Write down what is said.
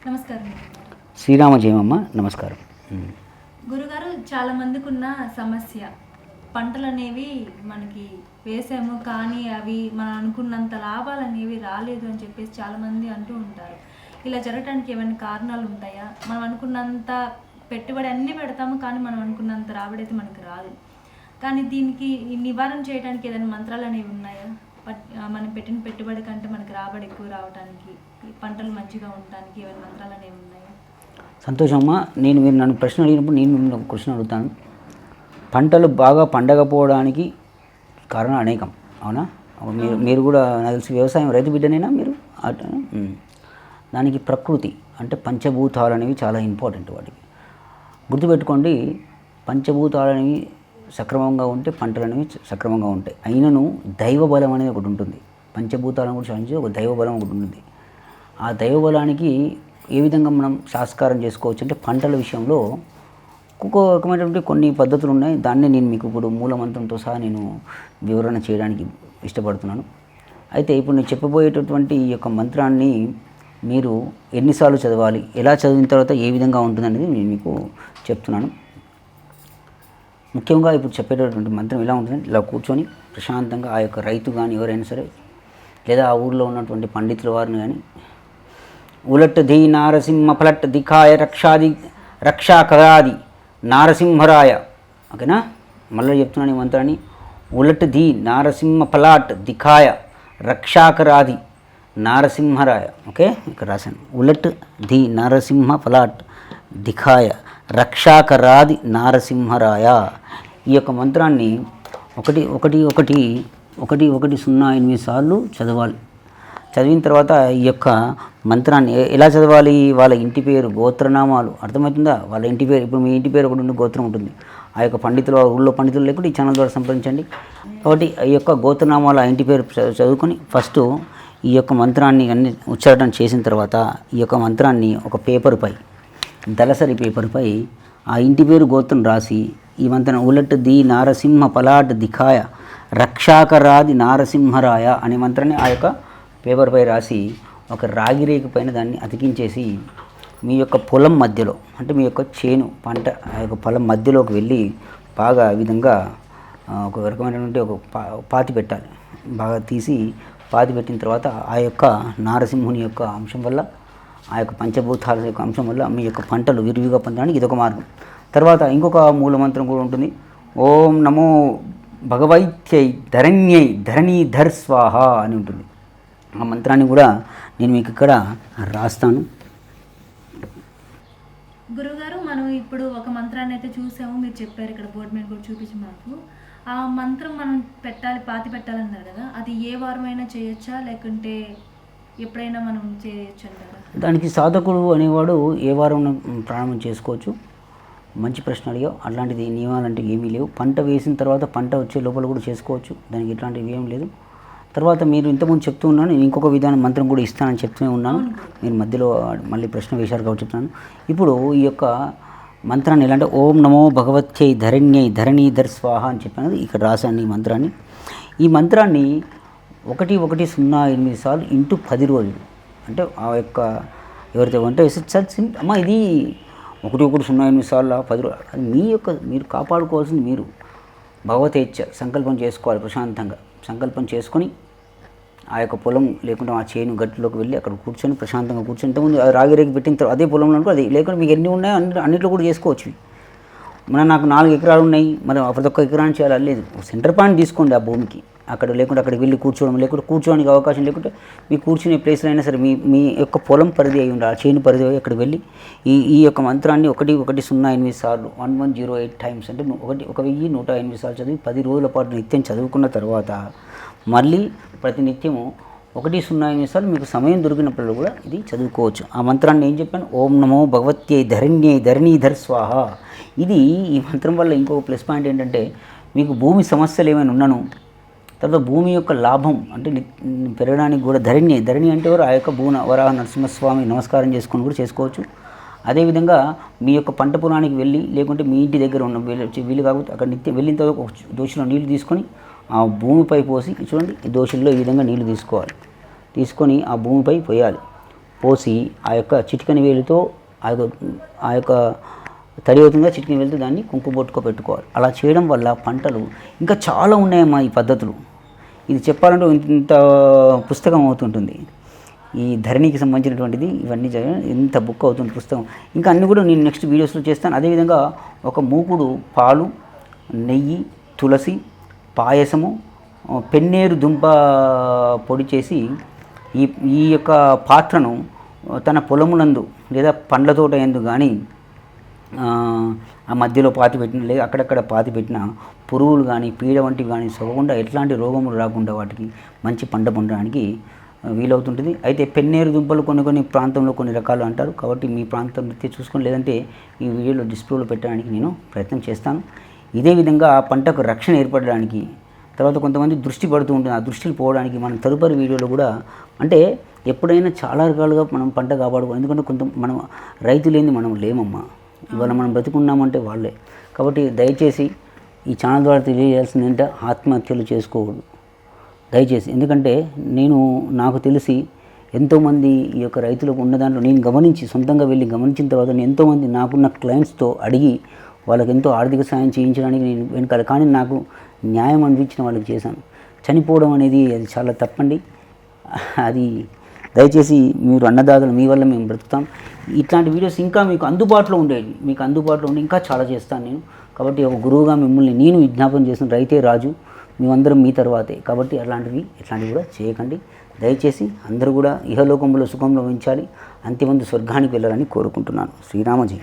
నమస్కారం శ్రీరామ జయమమ్మ. నమస్కారం గురుగారు. చాలా మందికి ఉన్న సమస్య పంటలు అనేవి మనకి వేసాము కానీ అవి మనం అనుకున్నంత లాభాలు అనేవి రాలేదు అని చెప్పేసి చాలామంది అంటూ ఉంటారు. ఇలా జరగడానికి ఏమైనా కారణాలు ఉంటాయా? మనం అనుకున్నంత పెట్టుబడి అన్నీ పెడతాము కానీ మనం అనుకున్నంత రాబడి అయితే మనకు రాదు. కానీ దీనికి నివారణ చేయడానికి ఏదైనా మంత్రాలు అనేవి ఉన్నాయా? మనం పెట్టిన పెట్టుబడి కంటే మనకి రాబడి ఎక్కువ రావడానికి, పంటలు మంచిగా ఉండడానికి ఏమైనా మంత్రాలు అనేవి ఉన్నాయా? సంతోషమ్మ. మీరు నన్ను ప్రశ్న అడిగినప్పుడు నేను మిమ్మల్ని ఒక క్వశ్చన్ అడుగుతాను. పంటలు బాగా పండకపోవడానికి కారణం అనేకం, అవునా? మీరు కూడా నాకు తెలిసి వ్యవసాయం రైతు బిడ్డనేనా మీరు? దానికి ప్రకృతి అంటే పంచభూతాలు అనేవి చాలా ఇంపార్టెంట్. వాటికి గుర్తుపెట్టుకోండి, పంచభూతాలు అనేవి సక్రమంగా ఉంటే పంటలు అనేవి సక్రమంగా ఉంటాయి. అయినను దైవ బలం అనేది ఒకటి ఉంటుంది. పంచభూతాలను కూడా సాధించి ఒక దైవ బలం ఒకటి ఉంటుంది. ఆ దైవ బలానికి ఏ విధంగా మనం సాస్కారం చేసుకోవచ్చు అంటే పంటల విషయంలో ఒక్కొక్క రకమైనటువంటి కొన్ని పద్ధతులు ఉన్నాయి. దాన్ని నేను మీకు ఇప్పుడు మూలమంత్రంతో సహా నేను వివరణ చేయడానికి ఇష్టపడుతున్నాను. అయితే ఇప్పుడు నేను చెప్పబోయేటటువంటి ఈ యొక్క మంత్రాన్ని మీరు ఎన్నిసార్లు చదవాలి, ఎలా చదివిన తర్వాత ఏ విధంగా ఉంటుంది అనేది నేను మీకు చెప్తున్నాను. ముఖ్యంగా ఇప్పుడు చెప్పేటటువంటి మంత్రం ఎలా ఉంటుందంటే, ఇలా కూర్చొని ప్రశాంతంగా ఆ యొక్క రైతు కానీ ఎవరైనా సరే, లేదా ఆ ఊరిలో ఉన్నటువంటి పండితుల వారిని కానీ, ఉలట్ ధీ నారసింహ ఫలట్ దిఖాయ రక్షాకరాది నారసింహరాయ, ఓకేనా? మళ్ళీ చెప్తున్నాను ఈ మంత్రాన్ని. ఉలట్ ధీ నారసింహ ఫలాట్ దిఖాయ రక్షాకరాది నారసింహరాయ. ఓకే, ఇక్కడ రాశాను. ఉలట్ ధీ నారసింహ ఫలాట్ దిఖాయ రక్షాకరాది నారసింహరాయ. ఈ యొక్క మంత్రాన్ని 11108 సార్లు చదవాలి. చదివిన తర్వాత ఈ యొక్క మంత్రాన్ని ఎలా చదవాలి? వాళ్ళ ఇంటి పేరు, గోత్రనామాలు, అర్థమవుతుందా? వాళ్ళ ఇంటి పేరు, ఇప్పుడు మీ ఇంటి పేరు ఒకటి ఉండి గోత్రం ఉంటుంది. ఆ యొక్క పండితులు, ఊళ్ళో పండితులు లేకుంటే ఈ ఛానల్ ద్వారా సంప్రదించండి. కాబట్టి ఈ యొక్క గోత్రనామాలు, ఆ ఇంటి పేరు చదువుకొని ఫస్ట్ ఈ యొక్క మంత్రాన్ని అన్ని ఉచ్చారణ చేసిన తర్వాత ఈ యొక్క మంత్రాన్ని ఒక పేపర్పై, దళసరి పేపర్పై ఆ ఇంటి పేరు గోత్రం రాసి ఈ మంత్రం ఉలట్ ది నారసింహ పలాట్ దిఖాయ రక్షాకరాది నారసింహరాయ అనే మంత్రాన్ని ఆ యొక్క పేపర్పై రాసి ఒక రాగి రేఖ పైన దాన్ని అతికించేసి మీ యొక్క పొలం మధ్యలో, అంటే మీ యొక్క చేను పంట ఆ యొక్క పొలం మధ్యలోకి వెళ్ళి బాగా ఈ విధంగా ఒక రకమైనటువంటి ఒక పాతి పెట్టాలి. బాగా తీసి పాతి పెట్టిన తర్వాత ఆ యొక్క నారసింహుని యొక్క అంశం వల్ల, ఆ యొక్క పంచభూతాల యొక్క అంశం వల్ల మీ యొక్క పంటలు విరివిగా పొందడానికి ఇదొక మార్గం. తర్వాత ఇంకొక మూలమంత్రం కూడా ఉంటుంది. ఓం నమో భగవైత్యై ధరణ్యై ధరణీధర్ స్వాహ అని ఉంటుంది. ఆ మంత్రాన్ని కూడా నేను మీకు ఇక్కడ రాస్తాను. గురుగారు, మనం ఇప్పుడు ఒక మంత్రాన్ని అయితే చూసాము, మీరు చెప్పారు ఇక్కడ బోర్డు మీద కూడా చూపించి మాకు. ఆ మంత్రం మనం పాతి పెట్టాలన్నారు కదా, అది ఏ వారమైనా చేయొచ్చా లేకుంటే ఎప్పుడైనా మనం చేయొచ్చు అంటారా? దానికి సాధకుడు అనేవాడు ఏ వారం ప్రారంభం చేసుకోవచ్చు. మంచి ప్రశ్న అడిగావు. అట్లాంటిది నియమాలంటే ఏమీ లేవు. పంట వేసిన తర్వాత పంట వచ్చే లోపల కూడా చేసుకోవచ్చు. దానికి ఎట్లాంటివి ఏం లేదు. తర్వాత మీరు ఇంతకుముందు చెప్తూ ఉన్నాను, నేను ఇంకొక విధానం మంత్రం కూడా ఇస్తానని చెప్తూనే ఉన్నాను. మీరు మధ్యలో మళ్ళీ ప్రశ్న వేశారు కాబట్టి చెప్తున్నాను. ఇప్పుడు ఈ యొక్క మంత్రాన్ని ఎలా అంటే ఓం నమో భగవత్యై ధరణ్యై ధరణీధర్ స్వాహ అని చెప్పాను. ఇక్కడ రాశాను ఈ మంత్రాన్ని. ఈ మంత్రాన్ని 110 సార్లు ఇంటూ 10 రోజులు, అంటే ఆ యొక్క ఎవరైతే వంట వేస్తే అమ్మ ఇది 110 సార్లు 10 రోజులు. అది మీరు కాపాడుకోవాల్సింది మీరు భగవతేచ్ఛ సంకల్పం చేసుకోవాలి. ప్రశాంతంగా సంకల్పం చేసుకొని ఆ యొక్క పొలం లేకుండా ఆ చేను గట్టులోకి వెళ్ళి అక్కడ కూర్చొని ప్రశాంతంగా కూర్చొని, ఇంతకుముందు రాగిరేగి పెట్టిన తర్వాత అదే పొలంలో అనుకో, అది లేకుండా మీకు ఎన్ని ఉన్నాయో అన్నింటిలో కూడా చేసుకోవచ్చు. నాకు 4 ఎకరాలు ఉన్నాయి, మరి ప్రతి ఒక్క ఎకరాన్ని చేయాలి లేదు. సెంటర్ పాయింట్ తీసుకోండి ఆ భూమికి. అక్కడ లేకుంటే అక్కడికి వెళ్ళి కూర్చోవడం, లేకుంటే కూర్చోడానికి అవకాశం లేకుంటే మీ కూర్చునే ప్లేస్లో అయినా సరే మీ యొక్క పొలం పరిధి అయి ఉండాలి, చేను పరిధి అయ్యి అక్కడికి వెళ్ళి ఈ యొక్క మంత్రాన్ని 110 సార్లు 1108 టైమ్స్, అంటే 1108 సార్లు చదివి 10 రోజుల పాటు నిత్యం చదువుకున్న తర్వాత మళ్ళీ ప్రతి నిత్యము 108 సార్లు మీకు సమయం దొరికినప్పుడు కూడా ఇది చదువుకోవచ్చు. ఆ మంత్రాన్ని ఏం చెప్పాను? ఓం నమో భగవత్యై ధరణ్యై ధరణీధర్ స్వాహ. ఈ మంత్రం వల్ల ఇంకొక ప్లస్ పాయింట్ ఏంటంటే, మీకు భూమి సమస్యలు ఏమైనా ఉన్నాను, తర్వాత భూమి యొక్క లాభం అంటే పెరగడానికి కూడా ధరణి అంటే ఆ యొక్క వరాహ నరసింహస్వామి నమస్కారం చేసుకొని కూడా చేసుకోవచ్చు. అదేవిధంగా మీ యొక్క పంట పొలానికి వెళ్ళి, లేకుంటే మీ ఇంటి దగ్గర ఉన్న వీలు కాకపోతే అక్కడ నిత్యం వెళ్ళిన తర్వాత ఒక దోశలో నీళ్లు తీసుకొని ఆ భూమిపై పోసి, చూడండి ఈ దోశల్లో ఈ విధంగా నీళ్లు తీసుకొని ఆ భూమిపై పోయాలి. పోసి ఆ యొక్క చిటికెన వేలుతో ఆ యొక్క తడి అవుతుందిగా చిటికెన వేలుతో దాన్ని కుంకుమ బొట్టుకో పెట్టుకోవాలి. అలా చేయడం వల్ల పంటలు ఇంకా చాలా ఉన్నాయమ్మా ఈ పద్ధతులు. ఇది చెప్పాలంటే ఇంత పుస్తకం అవుతుంటుంది. ఈ ధరణికి సంబంధించినటువంటిది ఇవన్నీ ఇంత బుక్ అవుతుంది పుస్తకం. ఇంకా అన్నీ కూడా నేను నెక్స్ట్ వీడియోస్లో చేస్తాను. అదేవిధంగా ఒక మూకుడు పాలు, నెయ్యి, తులసి, పాయసము, పెన్నేరు దుంప పొడి చేసి ఈ యొక్క పాత్రను తన పొలమునందు లేదా పండ్ల తోట ఎందు కానీ ఆ మధ్యలో పాతి పెట్టిన లేదా అక్కడక్కడ పాతి పెట్టిన పురుగులు కానీ పీడ వంటివి కానీ సోకకుండా ఎట్లాంటి రోగములు రాకుండా వాటికి మంచి పంట పొందడానికి వీలవుతుంటుంది. అయితే పెన్నేరు దుంపలు కొన్ని ప్రాంతంలో కొన్ని రకాలు అంటారు. కాబట్టి మీ ప్రాంతం చూసుకొని లేదంటే ఈ వీడియోలో డిస్ప్లేలో పెట్టడానికి నేను ప్రయత్నం చేస్తాను. ఇదే విధంగా ఆ పంటకు రక్షణ ఏర్పడడానికి తర్వాత కొంతమంది దృష్టి పడుతూ ఉంటుంది. ఆ దృష్టిని పోవడానికి మనం తదుపరి వీడియోలో కూడా అంటే ఎప్పుడైనా చాలా రకాలుగా మనం పంట కాపాడుకోవాలి. ఎందుకంటే మనం రైతు లేని మనం లేమమ్మా. ఇవాళ మనం బ్రతుకున్నామంటే వాళ్ళే. కాబట్టి దయచేసి ఈ ఛానల్ ద్వారా తెలియజేయాల్సింది ఏంటంటే ఆత్మహత్యలు చేసుకోకూడదు దయచేసి. ఎందుకంటే నాకు తెలిసి ఎంతోమంది ఈ యొక్క రైతులకు ఉన్న దాంట్లో నేను గమనించి సొంతంగా వెళ్ళి గమనించిన తర్వాత నేను ఎంతోమంది నాకున్న క్లయింట్స్తో అడిగి వాళ్ళకి ఎంతో ఆర్థిక సాయం చేయించడానికి నేను వెనకాల కానీ నాకు న్యాయం అనిపించిన వాళ్ళకి చేశాను. చనిపోవడం అనేది అది చాలా తప్పండి. అది దయచేసి మీరు అన్నదాతలు మీ వల్ల మేము బ్రతుకుతాం. ఇట్లాంటి వీడియోస్ ఇంకా మీకు అందుబాటులో ఉండేవి ఉండి ఇంకా చాలా చేస్తాను నేను. కాబట్టి ఒక గురువుగా మిమ్మల్ని నేను విజ్ఞాపన చేసిన రైతే రాజు, మేమందరం మీ తర్వాతే. కాబట్టి ఇట్లాంటివి కూడా చేయకండి దయచేసి. అందరూ కూడా ఇహలోకంలో సుఖంలో ఉంచాలి, అంతిమందు స్వర్గానికి వెళ్ళాలని కోరుకుంటున్నాను. శ్రీరామజీ.